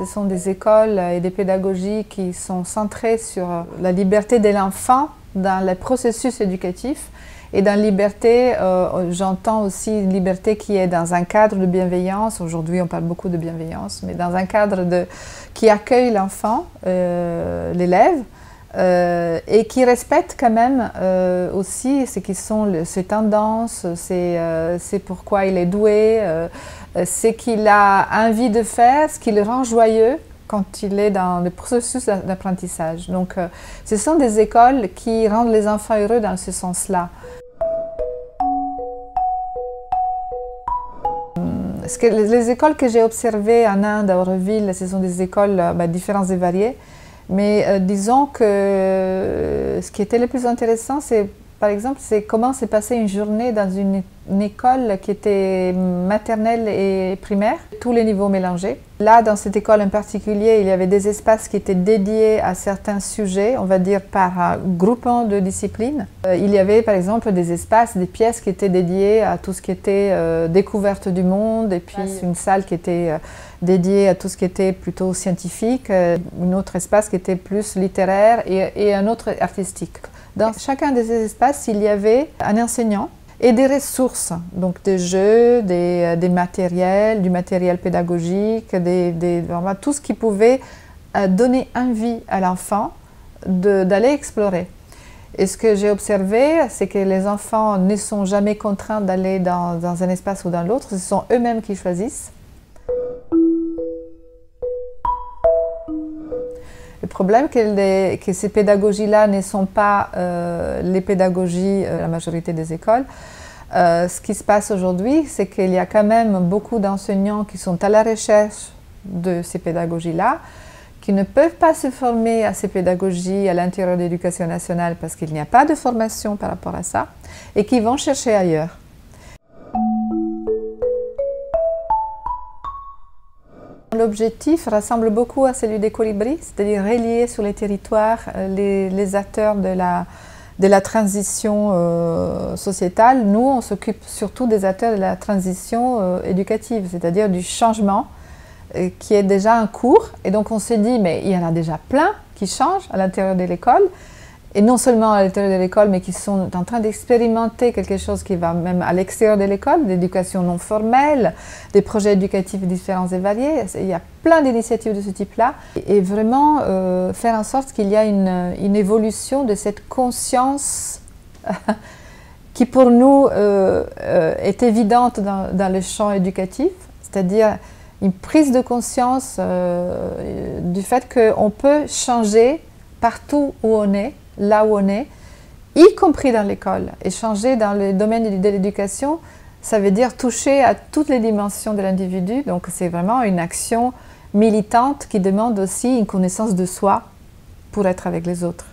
Ce sont des écoles et des pédagogies qui sont centrées sur la liberté de l'enfant dans les processus éducatifs. Et dans liberté, j'entends aussi une liberté qui est dans un cadre de bienveillance. Aujourd'hui, on parle beaucoup de bienveillance, mais dans un cadre qui accueille l'enfant, l'élève, et qui respecte quand même aussi ce qui sont ses tendances, c'est pourquoi il est doué, ce qu'il a envie de faire, ce qui le rend joyeux quand il est dans le processus d'apprentissage. Donc, ce sont des écoles qui rendent les enfants heureux dans ce sens-là. Les écoles que j'ai observées en Inde, à Auroville, ce sont des écoles différentes et variées. Mais disons que ce qui était le plus intéressant, c'est par exemple, c'est comment s'est passée une journée dans une école qui était maternelle et primaire, tous les niveaux mélangés. Là, dans cette école en particulier, il y avait des espaces qui étaient dédiés à certains sujets, on va dire par groupement de disciplines. Il y avait par exemple des espaces, des pièces qui étaient dédiées à tout ce qui était découverte du monde, et puis une salle qui était dédiée à tout ce qui était plutôt scientifique, un autre espace qui était plus littéraire et un autre artistique. Dans chacun de ces espaces, il y avait un enseignant et des ressources, donc des jeux, des matériels, du matériel pédagogique, vraiment tout ce qui pouvait donner envie à l'enfant d'aller explorer. Et ce que j'ai observé, c'est que les enfants ne sont jamais contraints d'aller dans un espace ou dans l'autre, ce sont eux-mêmes qui choisissent. Le problème, c'est que ces pédagogies-là ne sont pas les pédagogies de la majorité des écoles. Ce qui se passe aujourd'hui, c'est qu'il y a quand même beaucoup d'enseignants qui sont à la recherche de ces pédagogies-là, qui ne peuvent pas se former à ces pédagogies à l'intérieur de l'Éducation nationale parce qu'il n'y a pas de formation par rapport à ça, et qui vont chercher ailleurs. L'objectif ressemble beaucoup à celui des colibris, c'est-à-dire relier sur les territoires les acteurs de la transition sociétale. Nous, on s'occupe surtout des acteurs de la transition éducative, c'est-à-dire du changement qui est déjà en cours. Et donc on s'est dit, mais il y en a déjà plein qui changent à l'intérieur de l'école. Et non seulement à l'intérieur de l'école, mais qui sont en train d'expérimenter quelque chose qui va même à l'extérieur de l'école, l'éducation non formelle, des projets éducatifs différents et variés. Il y a plein d'initiatives de ce type-là. Et vraiment faire en sorte qu'il y ait une évolution de cette conscience qui pour nous est évidente dans le champ éducatif, c'est-à-dire une prise de conscience du fait qu'on peut changer partout où on est, là où on est, y compris dans l'école. Et changer dans le domaine de l'éducation, ça veut dire toucher à toutes les dimensions de l'individu. Donc c'est vraiment une action militante qui demande aussi une connaissance de soi pour être avec les autres.